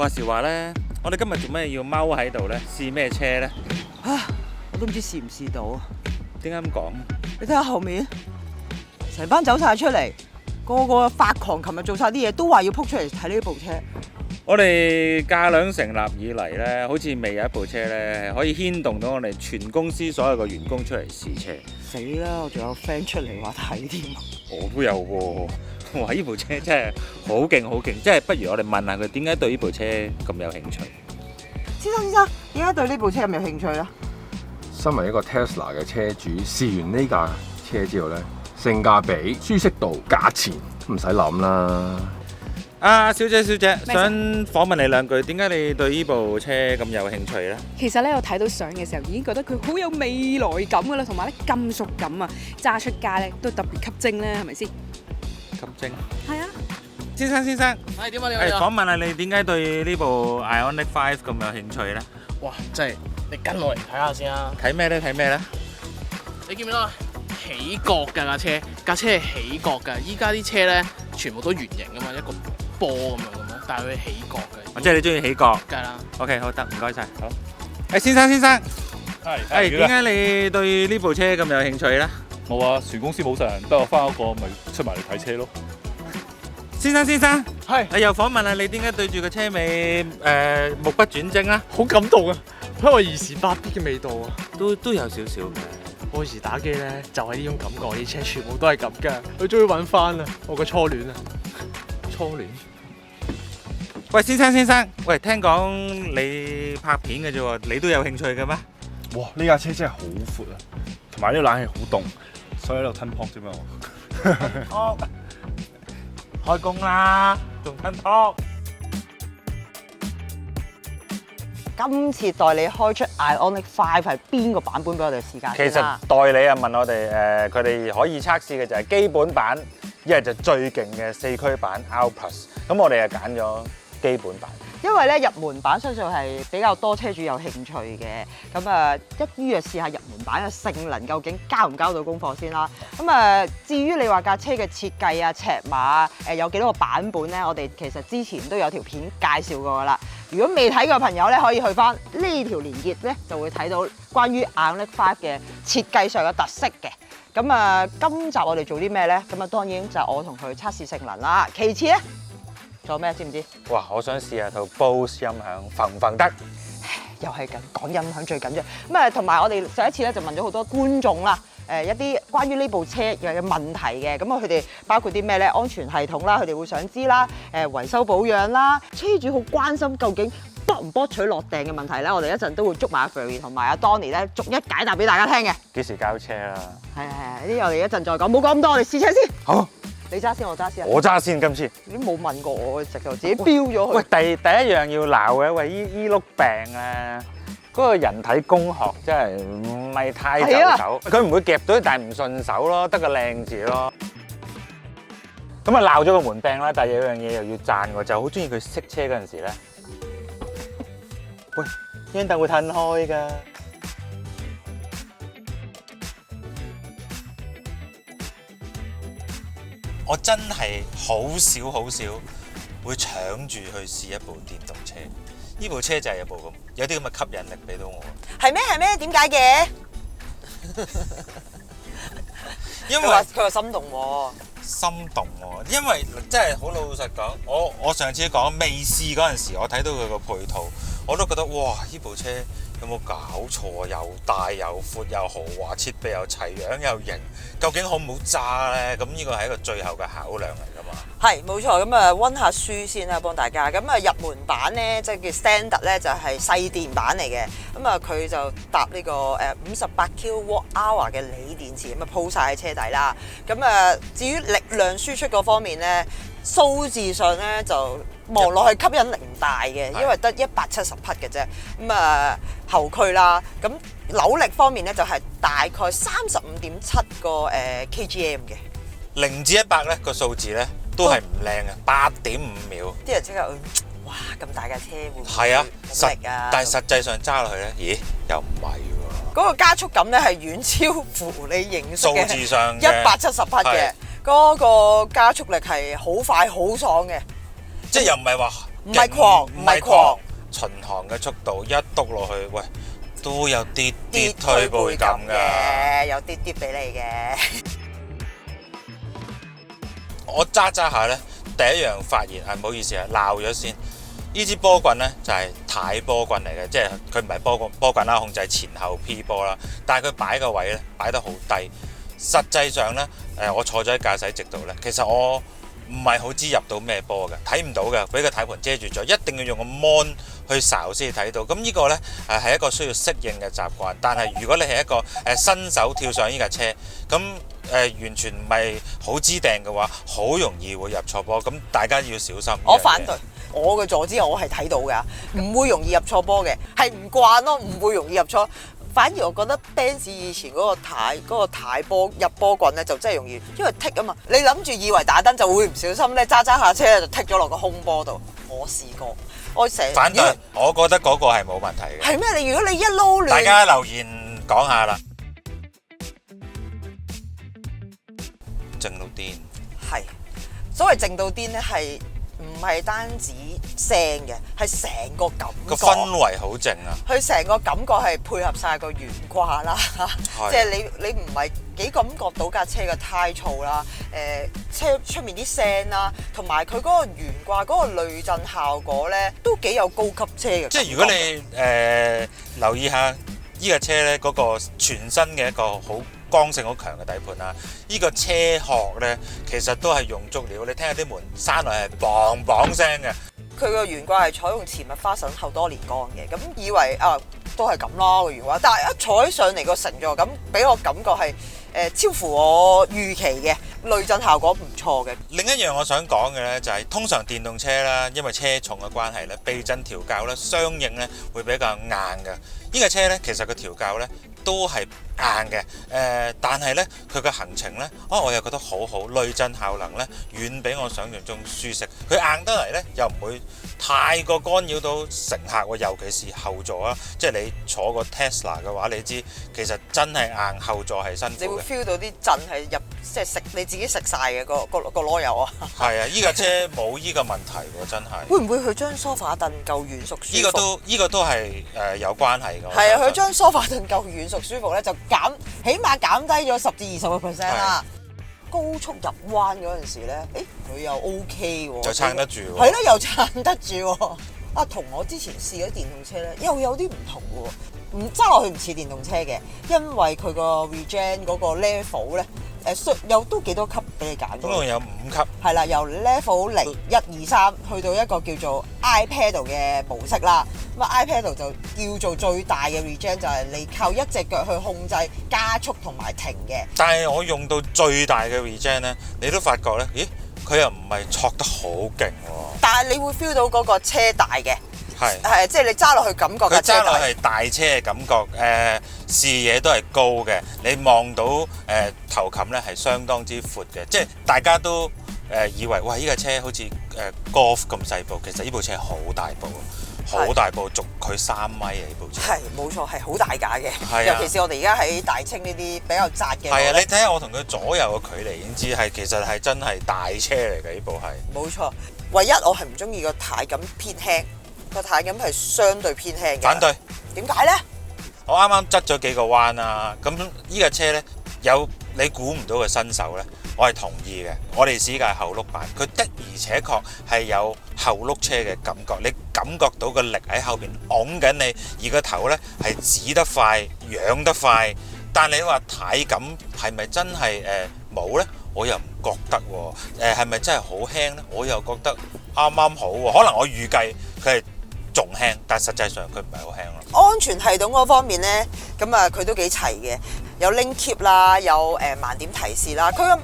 話時話咧，我哋今日做咩要踎喺度咧？試咩車咧？我都唔知試唔試到啊！點解咁講？你睇下後面，成班走晒出嚟，個個發狂，琴日做晒啲嘢，都話要撲出嚟睇呢部車。我哋駕輛成立以嚟咧，好似未有一部車咧可以牽動到我哋全公司所有嘅員工出嚟試車。死啦！我仲有 friend 出嚟話睇添。我都有喎，哇！呢部車真係好勁，好勁！即係不如我哋問下佢點解對呢部車咁有興趣？先生，點解對呢部車咁有興趣咧？身為一個 Tesla 嘅車主，試完呢架車之後咧，性價比、舒適度、價錢唔使諗啦。小姐，想訪問你兩句，點解你對呢部車咁有興趣咧？其實咧，我睇到相嘅時候已經覺得佢好有未來感噶啦，同埋咧金屬感啊，揸出街咧都特別吸睛咧，係咪先？吸睛。係啊。先生，係點啊？訪問下你點解對呢部 Ioniq 5咁有興趣咧？哇！真係你跟我嚟睇下先啊！睇咩咧？你見唔見到啊？起角㗎架車係起角㗎。依家啲車咧全部都圓形㗎嘛，一個波咁樣嘅，但係佢起角嘅。即係你中意起角？梗係啦。OK， 好得，唔該晒。好。先生，係點解你對呢部車咁有興趣咧？冇啊，船公司冇晒人，得我翻嗰個咪出埋嚟睇車咯。先生，係。你又訪問下你點解對住個車尾目不轉睛啦？好感動啊！因為兒時百必嘅味道啊！都有少少嘅。我以前打機咧就係呢種感覺，啲車全部都係咁㗎。我終於揾翻啦，我個初戀啊！初戀。喂，先生，喂，聽講你拍片嘅啫喎，你都有興趣嘅咩？哇！呢架車真係好闊啊，同埋呢個冷氣好凍，所以喺度吞泡啫嘛我。開工啦，仲吞泡。今次代理開出 Ioniq 5係邊個版本俾我哋試駕其實代理啊問我哋佢哋可以測試嘅就係基本版，一係就最勁嘅4驅版 R Plus。咁我哋就揀咗基本版。因為咧入門版相信係比較多車主有興趣嘅，咁一於試下入門版嘅性能究竟交唔交到功課先啦。咁至於你話架車嘅設計啊、尺碼啊，有幾多個版本咧？我哋其實之前都有條片介紹過噶啦。如果未睇過嘅朋友咧，可以去翻呢條連結咧，就會睇到關於 Ioniq 5嘅設計上嘅特色嘅。咁今集我哋做啲咩咧？咁當然就係我同佢測試性能啦。其次咧，仲有咩知唔知？哇！我想試下套 Bose 音響瞓唔瞓得？又係講音響最緊要。咁同埋我哋上一次咧就問咗好多觀眾啦，一啲關於呢部車嘅問題嘅。咁佢哋包括啲咩咧？安全系統啦，佢哋會想知啦。維修保養啦，車主好關心究竟博唔博取落訂嘅問題咧。我哋一陣都會捉埋阿 Ferry 同埋阿 Donny 咧，逐一解答俾大家聽嘅。幾時交車啊？係，呢啲我哋一陣再講，冇講咁多，我哋試車先。好。你揸先，我揸先。我揸先今次。你都冇問過我，直頭自己標咗佢。喂，第一樣要鬧嘅，喂依碌病啊，嗰個人體工學真係唔係太就手，佢唔會夾到，但係唔順手咯，得個靚字咯。咁鬧咗個門柄啦，但係有樣嘢又要讚喎，就好中意佢熄車嗰陣時咧，喂，張凳會褪開㗎。我真係好少會搶住去試一部電動車，呢部車就係有啲咁嘅吸引力俾到我。係咩？點解嘅？因為佢話心動喎。心動喎，因為真係好老實講，我上次講未試嗰陣時，我睇到佢個配套，我都覺得哇！呢部車有冇搞錯？又大又闊又豪華，設備又齊樣又型，究竟好唔好揸咧？咁呢個係一個最後嘅考量嚟㗎嘛。係冇錯，咁溫下書先啦，幫大家。咁入門版咧，即係叫 standard 咧，就係細電版嚟嘅。咁佢就搭呢個58 kWh 嘅鋰電池，咁鋪晒喺車底啦。咁至於力量輸出嗰方面咧，數字上咧就望落去吸引力唔大嘅，因為得170匹嘅啫。咁後驅啦，咁扭力方面咧就係大概35.7個kgm 嘅。0至100咧個數字咧都係唔靚嘅，8.5秒。啲人即刻哇咁大架車會唔會係啊，力啊？但係實際上揸落去咧，咦又唔係喎。嗰個加速感咧係遠超乎你認識嘅數字上170匹嘅，嗰個加速力係好快好爽嘅。即係又唔係話唔係狂，唔係狂，巡航嘅速度一篤落去，喂，都有啲推背感嘅，有啲俾你嘅。我揸下咧，第一樣發現係唔好意思啊，鬧咗先。呢支波棍咧就係太波棍嚟嘅，即係佢唔係波棍啦，控制前後 P 波啦，但係佢擺個位咧擺得好低。實際上咧，我坐咗喺駕駛席度咧，其實我唔係好知入到咩波嘅，睇唔到嘅，俾個軚盤遮住咗，一定要用個 mon 去睄先睇到。咁呢個咧係一個需要適應嘅習慣。但係如果你係一個新手跳上呢架車，咁完全唔係好知定嘅話，好容易會入錯波。咁大家要小心。我反對。我嘅坐姿我係睇到㗎，唔會容易入錯波嘅，係唔慣咯，唔會容易入錯。反而我覺得 Benz 以前嗰個軚波入波棍咧就真係容易，因為剔啊嘛，你諗住以為打燈就會唔小心咧揸下車就剔咗落個空波度。我試過，我成日反對，我覺得嗰個係冇問題嘅。係咩？如果你一撈亂，大家留言講下啦。靜到癲，係所謂靜到癲咧係。唔係單止聲嘅，係成個感覺。個氛圍好靜啊！佢成個感覺係配合晒個懸掛啦，即係你唔係幾感覺到架車嘅胎噪啦，車出面啲聲啦，同埋佢嗰個懸掛嗰個濾震效果咧，都幾有高級車嘅。即係如果你留意下呢架車咧，嗰個全新嘅一個好剛性好強嘅底盤啦，呢個車殼咧其實都係用足料，你聽下啲門閂落係砰砰聲嘅。佢個懸掛係採用前麥花臣後多連桿嘅，咁以為都係咁啦個懸掛，但係一坐起上嚟個乘坐感俾我感覺係超乎我預期嘅，濾震效果唔錯嘅。另一樣我想講嘅咧就係通常電動車啦，因為車重嘅關係咧，避震調校咧相應咧會比較硬嘅。呢架車咧其實個調校咧都係硬嘅，但係咧佢嘅行程咧，我又覺得好好，濾震效能咧遠比我想象中舒適。佢硬得嚟咧又唔會太過干擾到乘客喎，尤其是後座啊，即係你坐個 Tesla 嘅話，你知其實真係硬後座係辛苦嘅。你會 feel 到啲震係入，即係食你自己食晒嘅個籮柚啊！係啊，依架車冇依個問題喎，真係。會唔會佢張梳化凳夠軟熟舒服？依個都係有關係㗎。係啊，佢張梳化凳夠軟熟舒服咧，就起碼減低咗10至20%啦。高速入彎嗰陣時咧，佢又 OK 喎，就撐得住喎。係咯，又撐得住喎。同我之前試嗰啲電動車咧，又有啲唔同喎。唔揸落去唔似電動車嘅，因為佢個 regen 嗰個 level 咧，有都幾多級俾你揀。總共有5級。係啦，由 level 0、1、2、3去到一個叫做 iPedal 嘅模式啦。咁iPedal 就叫做最大嘅 regen， 就係你靠一隻腳去控制加速同埋停嘅。但係我用到最大嘅 regen 咧，你都發覺咧，咦，佢又唔係挫得好勁喎。但係你會 feel 到嗰個車大嘅。係，即係你揸落去感覺嘅車大。佢揸落係大車嘅感覺，視野都係高嘅，你望到頭冚咧係相當之闊嘅，即係大家都以為哇，呢架車好似Golf 咁細部，其實呢部車好大部，好大部，足佢3米啊！呢部車係冇錯，係好大架嘅，尤其是我哋而家喺大清呢啲比較窄嘅。係啊，你睇下我同佢左右嘅距離，已經知其實係真係大車嚟嘅呢部係。冇錯，唯一我係唔中意個軚感偏輕。個軚感係相對偏輕嘅。反對。點解呢？我啱啱側咗幾個彎啦，咁呢架車呢，有你估唔到嘅新手呢，我係同意嘅。我哋試架後轆版，佢的而且確係有後轆車嘅感覺，你感覺到個力喺後邊拱緊你，而個頭呢係指得快、仰得快。但你話軚感係咪真係冇呢？我又唔覺得喎。係咪真係好輕呢？我又覺得啱啱好喎。可能我預計佢係仲輕，但係實際上佢唔係好輕咯。安全系統嗰方面呢，咁佢都幾齊嘅，有 Lane Keep 啦，有盲點提示啦。佢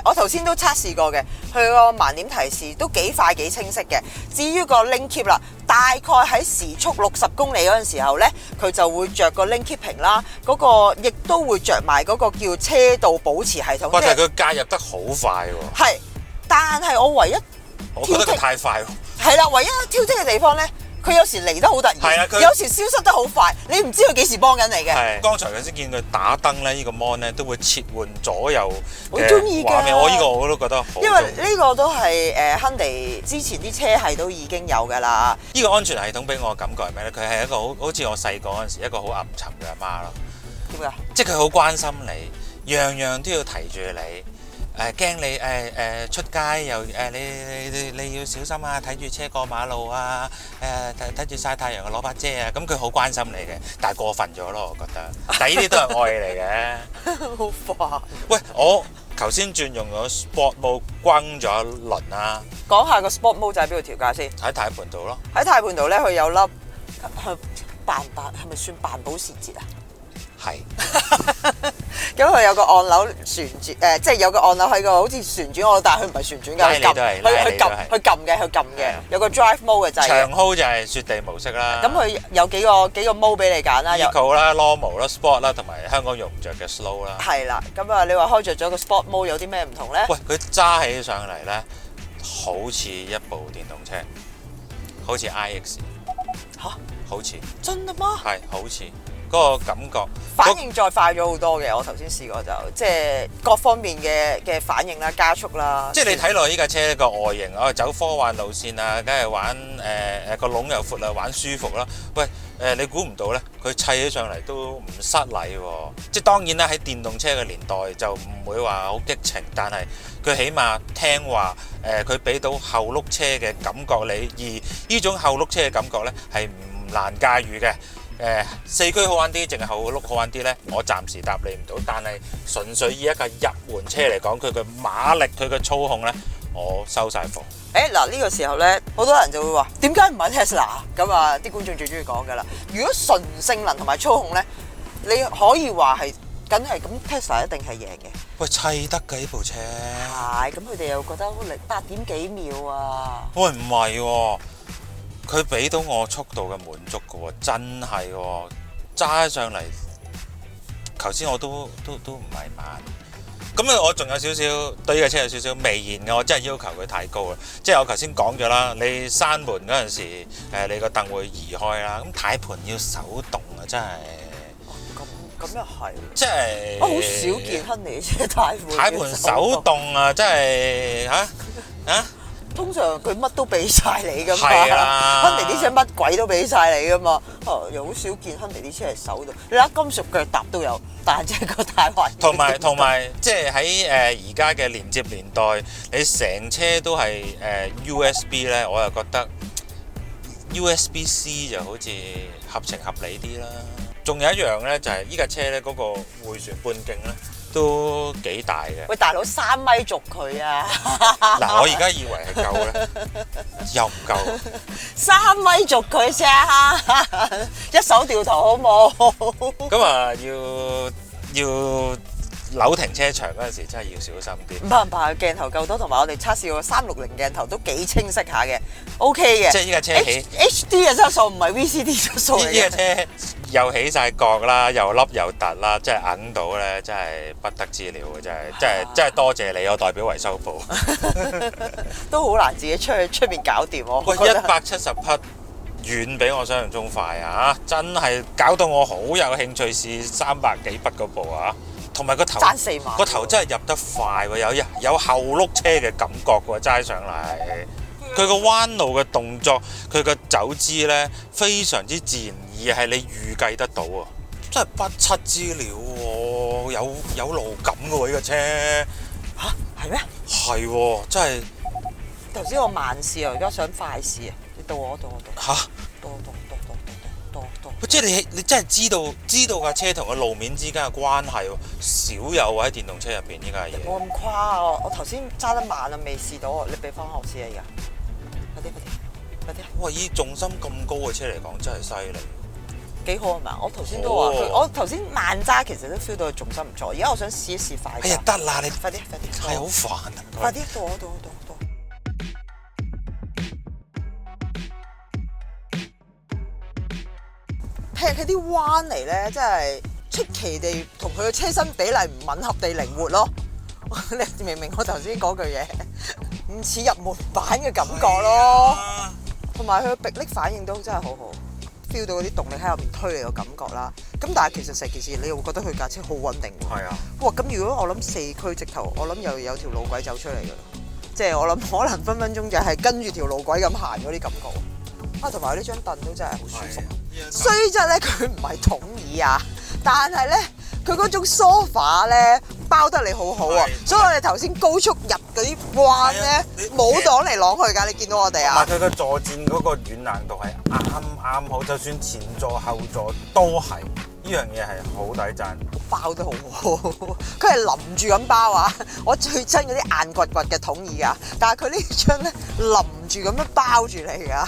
我頭先都測試過嘅，佢個盲點提示都幾快幾清晰嘅。至於個 Lane Keep 啦，大概喺時速60公里嗰陣時候呢，佢就會着個 Lane Keeping 啦，嗰個亦都會着埋嗰個叫車道保持系統。但係佢介入得好快喎。係，但係我唯一我覺得佢太快喎。係啦，唯一挑剔嘅地方呢，佢有時嚟得好突然，係啊佢有時消失得好快，你唔知佢幾時幫緊你嘅。係，剛才佢先見佢打燈咧，呢個 mon 咧都會切換左右好中意㗎畫面，我呢個我都覺得好。因為呢個都係亨地之前啲車系都已經有㗎啦。呢個安全系統俾我嘅感覺係咩咧？佢係一個好似我細個嗰陣時一個好暗沉嘅阿媽咯。點解？即係佢好關心你，樣樣都要提住你。驚你出街又你要小心啊！睇住車過馬路啊！睇住曬太陽攞把遮啊！咁佢好關心你嘅，但係過分咗咯，我覺得。但係呢啲都係愛嚟嘅。好煩。喂，我頭先轉用咗 Sport Mode 轟咗一輪啦，講下個 Sport Mode 就喺邊度調價先？喺軚盤度咯。喺軚盤度咧，佢有粒係咪算扮保時捷啊？係。咁佢有個按鈕旋轉，即係有個按鈕喺個好似旋轉我，但係佢唔係旋轉㗎，佢撳嘅，有個 drive mode 嘅掣。長號就係雪地模式啦。咁佢有幾個 mode 俾你揀啦，Eco 啦、Normal 啦、Sport 啦，同埋香港用唔着嘅 Slow 啦。係啦，咁啊，你話開着咗個 Sport mode 有啲咩唔同咧？喂，佢揸起上嚟咧，好似一部電動車，好似 IX。嚇？好似。真啊嗎？係，好似。嗰個感覺反應再快咗好多嘅，我頭先試過就即係各方面嘅反應啦、加速啦。即係你睇落呢架車個外形，走科幻路線啊，梗係玩個籠又闊啊，玩舒服啦。喂你估唔到咧，佢砌起上嚟都唔失禮喎。即係當然啦，喺電動車嘅年代就唔會話好激情，但係佢起碼聽話佢俾到後轆車嘅感覺你，而呢種後轆車嘅感覺咧係唔難駕馭嘅。四驅好玩啲，淨係後轆好玩啲呢？我暫時答你唔到。但係純粹以一架入門車嚟講，佢嘅馬力、佢嘅操控呢，我收晒貨。嗱呢個時候呢，好多人就會話點解唔買 Tesla？咁啊，啲觀眾最中意講㗎啦。如果純性能同埋操控呢，你可以話係梗係咁 Tesla 一定係贏嘅。喂，砌得㗎呢部車。係，咁佢哋又覺得8點幾秒啊。喂，唔係喎。佢俾到我速度嘅滿足嘅喎，真係喎，揸上嚟，頭先我都唔係慢。咁啊，我仲有少少對呢架車有少少微言嘅，我真係要求佢太高啦。即係我頭先講咗啦，你閂門嗰陣時，你個凳會移開啦。咁軚盤要手動啊，真係。咁又係。即係。我好少見亨利車軚盤手動啊，真係嚇。通常佢乜都俾晒你噶嘛，係啊，亨利啲車乜鬼都俾晒你噶嘛，又好少見亨利啲車係手度，你睇金屬腳踏都有，但係即係個大環。同埋即係喺而家嘅連接年代，你成車都係USB 咧，我又覺得 USB-C 就好似合情合理啲啦。仲有一樣咧，就係呢架車咧嗰個迴旋半徑咧。都幾大嘅。喂，大佬3米續佢啊！嗱，我而家以為係夠咧，又唔夠。3米續佢啫，一手掉頭好冇？咁啊，要扭停車場嗰陣時，真係要小心啲。唔怕，鏡頭夠多，同埋我哋測試過360鏡頭都幾清晰下嘅 ，OK 嘅。即係呢架車起 HD 嘅質素，唔係 VCD 質素嚟嘅。呢架車又起晒角啦，又凹又凸啦，即係硬到咧，真係不得之了嘅，真係多謝你，我代表維修部。都好難自己出面搞掂喎。喂，170匹遠比我想象中快啊！真係搞到我好有興趣試300幾匹嗰部啊！同埋個頭，爭4萬，個頭真係入得快喎，有後轆車嘅感覺喎，揸上嚟。佢個彎路嘅動作，佢個走姿咧非常之自然，而係你預計得到啊！真係不七之了喎，有路感嘅喎呢個車。嚇係咩？係喎，真係。頭先我慢試啊，而家想快試啊！你到我嚇？到。即係你真係知道架車同個路面之間嘅關係喎，少有喎喺電動車入邊呢家嘢。冇咁誇啊！我頭先揸得慢啊，未試到啊！你俾翻我試啊！而家快啲！哇！以重心咁高嘅車嚟講，真係犀利。幾好啊嘛！我頭先都話我頭先慢揸其實都 feel 到佢重心唔錯。而家我想試一試快。哎呀，得啦，你快啲！係好煩啊！快啲到我。劈佢啲彎嚟咧，真係出奇地同佢嘅車身比例唔吻合地靈活咯。你明唔明我頭先講句嘢？唔似入門版嘅感覺咯。同埋佢嘅迫力反應都真係好好 ，feel 到嗰啲動力喺入面推你嘅感覺啦。咁但係其實成件事你又會覺得佢架車好穩定喎。係啊。哇！咁如果我諗4驅直頭，我諗又有條路軌走出嚟㗎啦。即係我諗可能分分鐘就係跟住條路軌咁行嗰啲感覺。啊，同埋呢張凳都真係好舒服。雖則咧佢唔係筒椅啊，但係咧佢嗰種 sofa 咧包得你好好啊，所以我哋頭先高速入嗰啲彎咧冇擋嚟擋去㗎，你見到我哋啊？同埋佢個坐墊嗰個軟硬度係啱好，就算前座後座都係，呢樣嘢係好抵讚。包得好好，佢係淋住咁包啊！我最憎嗰啲硬掘掘嘅筒椅啊，但係佢呢張咧淋住咁樣包住你㗎。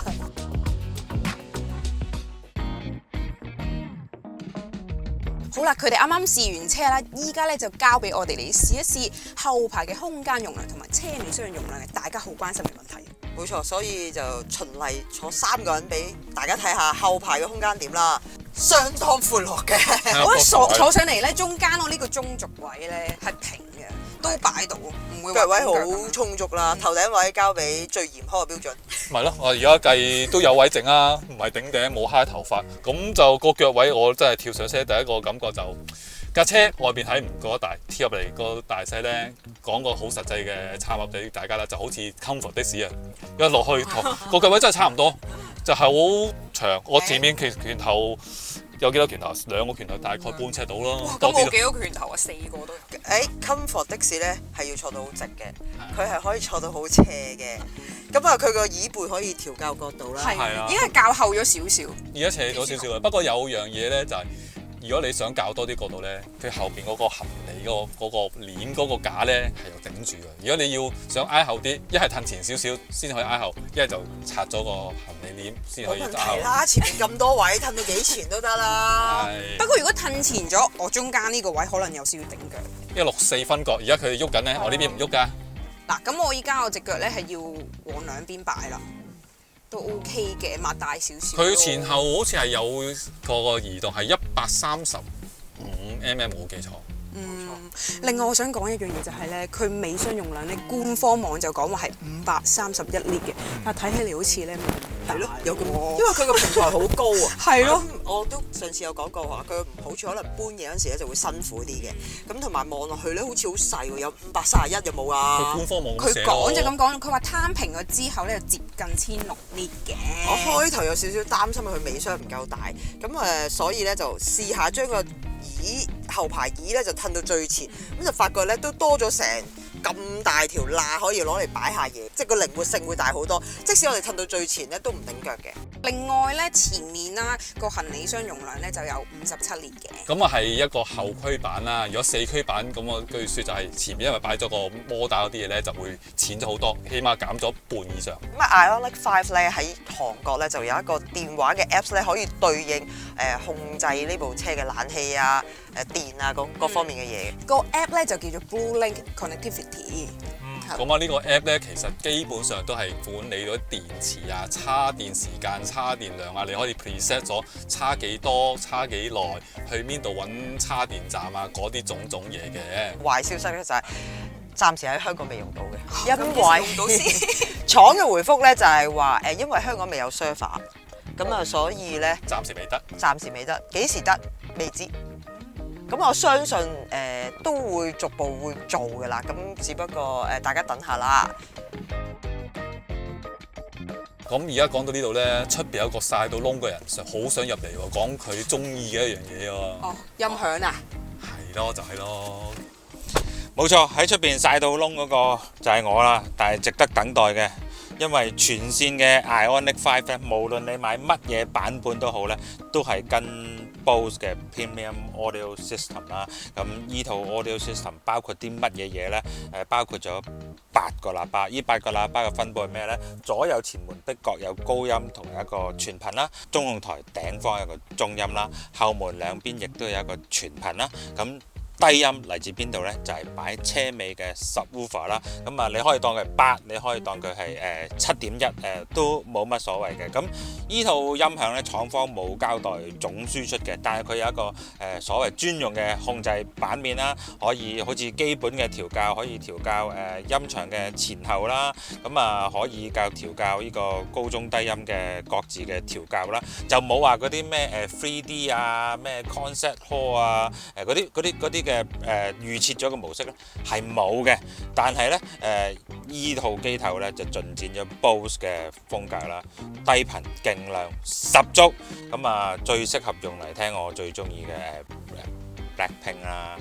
好啦，佢哋啱啱試完車啦，依家咧就交俾我哋嚟試一試後排嘅空間容量同埋車尾箱容量，係大家好關心嘅問題。冇錯，所以就循例坐3個人俾大家睇下後排嘅空間點啦，相當闊落嘅。我覺得坐上嚟咧，中間我呢個中軸位咧係平嘅，都擺到，唔會話腳位好充足啦，頭頂位交俾最嚴苛嘅標準。咪咯，我而家計都有位剩啊，唔係頂頂冇揩頭髮，咁就個腳位我真係跳上車第一個感覺就架車外邊睇唔覺得大，貼入嚟個大細咧，講個好實際嘅參考俾大家啦，就好似 Comfort 的士啊，一落去個腳位真係差唔多，就係好長，我前面拳頭有幾多拳頭？2個拳頭大概半尺到咯。咁我幾多拳頭啊？4個都。Comfort 的士咧係要坐到好直嘅，佢係可以坐到好斜嘅。咁啊，佢個椅背可以調校角度啦。係啊，已經係較後咗少少。而家斜咗少少啦，不過有樣嘢咧就係、如果你想較多啲角度咧，佢後邊嗰個行李嗰個鏈嗰個架咧係有頂住嘅。如果你要想挨後啲，一係褪前少少先可以挨後，一係就拆咗個行李鏈先可以挨後。係啦，前面咁多位，褪到幾前都得啦。不過如果褪前咗，我中間呢個位可能有少少頂腳。因為6-4分角，而家佢哋喐緊咧，我呢邊唔喐㗎。嗱，咁我依家我隻腳咧係要往兩邊擺啦，都 OK 嘅，擘大少少。佢前後好似係有個移動係135mm，冇記錯。另外我想講一樣嘢就係咧，佢尾箱容量咧，官方網就講話係531 lit 嘅，但睇起嚟好似咧唔係咯，有咁，因為佢個平台好高啊。係咯，我都上次有講過話，佢唔好處可能搬嘢嗰陣時咧就會辛苦啲嘅。咁同埋望落去咧，好似好細喎，有531有冇啊？佢官方網佢講就咁講，佢話攤平咗之後咧就接近16 lit 嘅。我開頭有少少擔心佢尾箱唔夠大，咁所以咧就試下將個後排椅咧就褪到最前，咁就發覺咧都多咗成咁大條罅可以攞嚟擺下嘢，即係個靈活性會大好多。即使我哋褪到最前咧都唔頂腳嘅。另外咧前面啦個行李箱容量咧就有57 lit 嘅。咁啊係一個後驅版啦，如果4驅版咁我據說就係前面因為擺咗個摩打嗰啲嘢咧就會淺咗好多，起碼減咗半以上。咁啊 Ioniq 5咧喺韓國咧就有一個電話嘅 Apps 咧可以對應控制呢部車嘅冷氣啊、電啊各方面嘅嘢。個 app 咧就叫做 BlueLink Connectivity。咁啊呢個 app 咧其實基本上都係管理咗電池啊、插電時間、插電量啊，你可以 preset 咗插幾多、插幾耐，去邊度揾插電站啊，嗰啲種種嘢嘅。壞消息咧就係暫時喺香港未用到嘅，因為用到先。廠嘅回覆咧就係話因為香港未有 server， 咁啊所以咧暫時未得，幾時得未知。咁我相信都會逐步會做㗎啦，咁只不過大家等下啦。咁而家講到呢度咧，出邊有個曬到窿嘅人，好想入嚟喎，講佢中意嘅一樣嘢喎。哦，音響啊？係咯，就係咯。冇錯，喺出邊曬到窿嗰個就係我啦，但係值得等待嘅，因為全線嘅 Ioniq 5咧，無論你買乜嘢版本都好咧，都係跟Bose 嘅 Premium Audio System 啦。咁依套 Audio System 包括啲乜嘢嘢咧？包括咗8個喇叭。呢8個喇叭嘅分佈係咩咧？左右前門的各有高音同一個全頻啦，中控台頂方有個中音啦，後門兩邊亦都有一個全頻啦。咁低音嚟自邊度呢？就係擺車尾嘅 subwoofer 啦。咁啊，你可以當佢係8，你可以當佢係7.1，都冇乜所謂嘅。咁呢套音響呢，廠方冇交代總輸出嘅，但係佢有一個所謂專用嘅控制版面啦，可以好似基本嘅調校，可以調校音場嘅前後啦。咁啊，可以調校呢個高中低音嘅各自嘅調校啦，就冇話嗰啲咩3D 啊、咩 concept hall 啊、嗰啲嘅預設咗嘅模式咧係冇嘅，但係咧依套機頭咧就進展咗 Bose 嘅風格啦，低頻勁量十足，咁啊最適合用嚟聽我最中意嘅Blackpink 啦。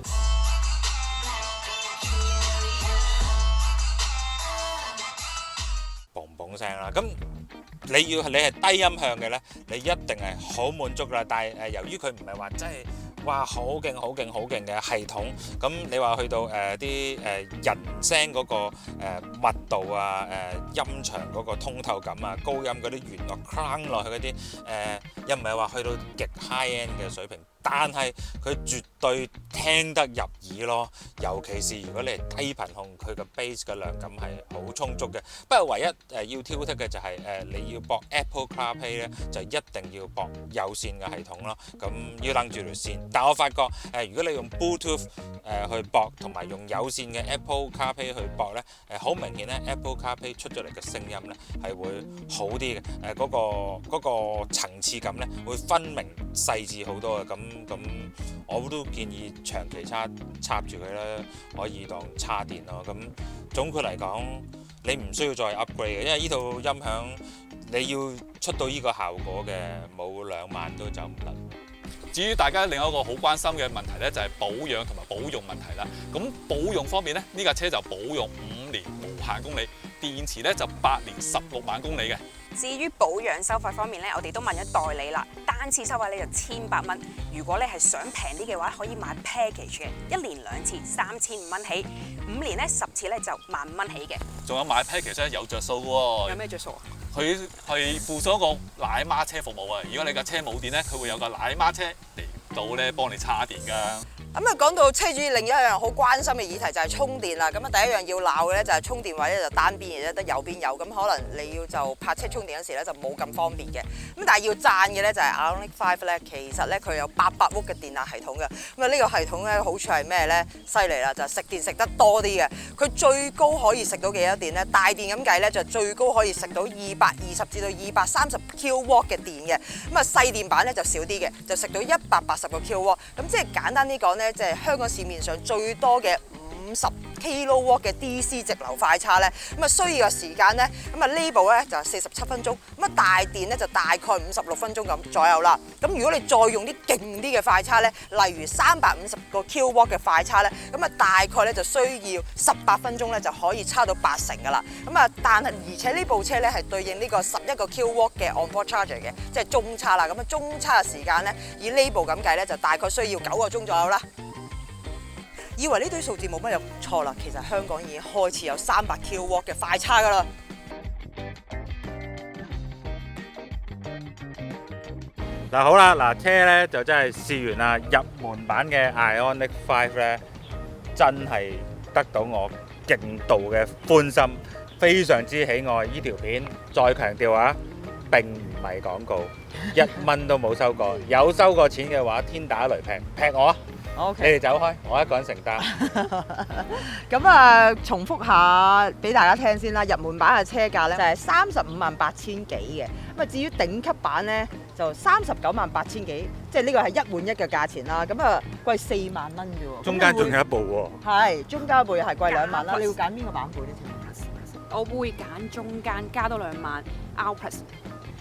嘣嘣聲啦，咁你係低音向嘅咧，你一定係好滿足啦。但係由於佢唔係話真係哇好勁嘅系統，咁你話去到啲人聲嗰個密度啊、音場嗰個通透感啊、高音嗰啲弦樂 crank 落去嗰啲又唔係話去到極 high end 嘅水平。但係佢絕對聽得入耳咯，尤其是如果你係低頻控，佢嘅 bass 嘅量感係好充足嘅。不過唯一要挑剔嘅就係你要駁 Apple CarPlay 咧，就一定要駁有線嘅系統咯。咁要拎住條線，但我發覺如果你用 Bluetooth 去駁，同埋用有線嘅 Apple CarPlay 去駁咧，好明顯咧 Apple CarPlay 出咗嚟嘅聲音咧係會好啲嘅。嗰個層次感咧會分明細緻好多嘅。咁我都建議長期插住佢啦，可以當叉電咯。咁總括嚟講，你唔需要再 upgrade 嘅，因為呢套音響你要出到呢個效果嘅，冇2萬都走唔得。至於大家另外一個好關心嘅問題咧，就係保養同埋保用問題啦。咁保用方面咧，呢架車就保用5年無限公里，電池咧就8年16萬公里嘅。至於保養收費方面咧，我哋都問咗代理啦，單次收費咧就1800蚊。如果你係想平啲嘅話，可以買 package 嘅，1年2次3500蚊起，5年咧10次咧就10000蚊起嘅。仲有買 package 咧有着數喎。有咩着數啊？佢係附上一個奶媽車服務啊！如果你架車冇電咧，佢會有個奶媽車嚟到咧幫你叉電㗎。咁啊，講到車主另一樣好關心嘅議題就係充電啦。咁啊，第一樣要鬧嘅咧就係充電位咧就單邊嘅啫，得右邊有。咁可能你要就泊車充電嗰時咧就冇咁方便嘅。咁但係要讚嘅咧就係 Ioniq 5咧，其實咧佢有800伏嘅電壓系統嘅。咁啊呢個系統咧好處係咩咧？犀利啦，就係食電食得多啲嘅。佢最高可以食到幾多電咧？大電咁計咧就最高可以食到220至到230 kW 嘅電嘅。咁啊細電版咧就少啲嘅，就食到180個 kW。咁即係簡單啲講咧，即係香港市面上最多嘅50 kW 嘅 DC 直流快叉咧，咁啊需要嘅時間咧，咁啊呢部咧就47分鐘，咁啊大電咧就大概56分鐘咁左右啦。咁如果你再用啲勁啲嘅快叉咧，例如350個 kW 嘅快叉咧，咁啊大概咧就需要18分鐘咧就可以叉到80%噶啦。咁啊，但係而且呢部車咧係對應呢個11個 kW 嘅 onboard charger 嘅，即係中叉啦。咁啊中叉嘅時間咧，以呢部咁計咧就大概需要9個鐘左右啦。以為呢堆數字冇乜有錯啦，其實香港已經開始有300 kW 嘅快叉噶啦。嗱好啦，嗱車咧就真係試完啦，入門版嘅 Ioniq 5咧真係得到我極度嘅歡心，非常之喜愛呢條片。再強調啊，並唔係廣告，1蚊都冇收過。有收過錢嘅話，天打雷劈我啊！你哋走開，我一個人承擔。咁啊，重複下俾大家聽先啦。入門版嘅車價咧就係358000幾嘅。咁啊，至於頂級版咧就398000幾，即係呢個係1換1嘅價錢啦。咁啊，貴4萬蚊啫喎。中間仲有一部喎。係，中間一部又係貴2萬啦。你要揀邊個版本咧？我會揀中間加多2萬 R Plus。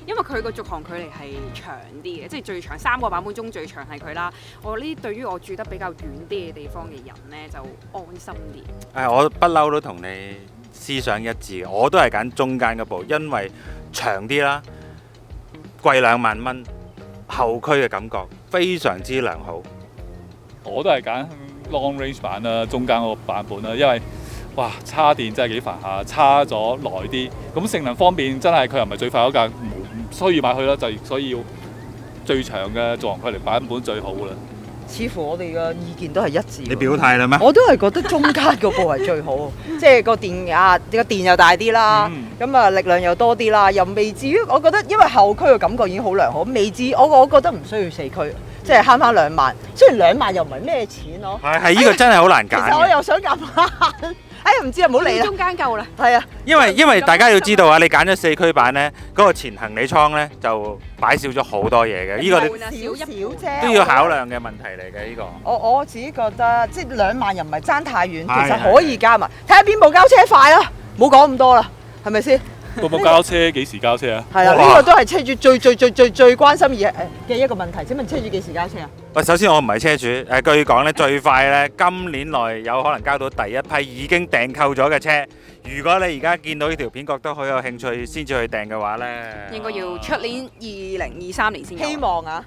因為佢個續航距離係長啲嘅，即係最長3個版本中最長係佢啦。我呢對於我住得比較遠啲嘅地方嘅人咧，就安心啲。我不嬲都同你思想一致，我都係揀中間嗰部，因為長啲啦，貴2萬蚊，後驅嘅感覺非常之良好。我都係揀 long range 版啦，中間嗰個版本啦，因為哇叉電真係幾煩下，叉咗耐啲，咁性能方面真係佢又唔係最快嗰架。需要買去啦，就所以要最長嘅續航距離版本最好啦。似乎我哋嘅意見都係一致。你表態啦咩？我都係覺得中間嗰部係最好，即係個電又大啲啦，咁啊力量又多啲啦，又未至於我覺得，因為後驅嘅感覺已經好良好，未至於我覺得唔需要4驅，即係慳翻2萬。雖然2萬又唔係咩錢咯，係呢個真係好難揀。其實我又想夾慳，哎呀唔知啊，唔好理啦。中間夠啦。係啊，因為大家要知道啊，你揀咗4驅版咧，嗰個前行李艙咧就擺少咗好多嘢嘅，呢個少啫，都要考量嘅問題嚟嘅呢個。我自己覺得，即係2萬又唔係爭太遠，其實可以加埋，睇下邊部交車快啦，唔好講咁多啦，係咪先？部交車幾時交車啊？係啊，呢個都係車主最關心嘅一個問題。請問車主幾時交車啊？喂，首先我唔係車主，據講咧最快咧今年內有可能交到第一批已經訂購咗嘅車。如果你而家見到呢條片覺得好有興趣，先至去訂嘅話咧，應該要出年2023年先有。希望啊，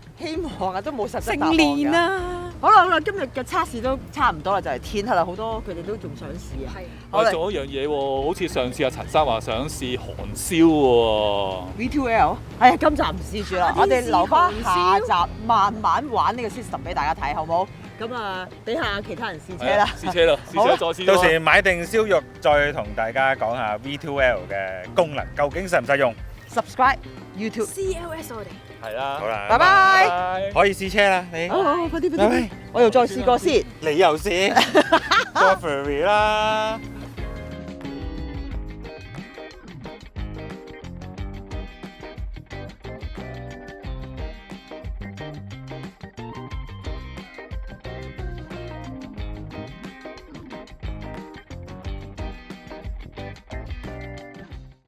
都冇實質答案㗎。成年啦！好啦，今日嘅測試都差唔多啦，就係天黑啦，好多佢哋都仲想試啊。我做一樣嘢喎，好似上次阿陳生話想試韓燒喎。V2L，哎呀，今集唔試住啦，我哋留翻下集慢慢玩呢個 system 俾大家睇，好唔好？咁啊，俾下其他人試車啦。試車啦，試車再試。到時買定燒肉，再同大家講下 V2L 嘅功能究竟實唔實用。Subscribe YouTube CLS 我哋。係啦，好啦，拜拜。可以試車啦，你。好，快啲，我又再試過先。你又試 Godfrey 啦。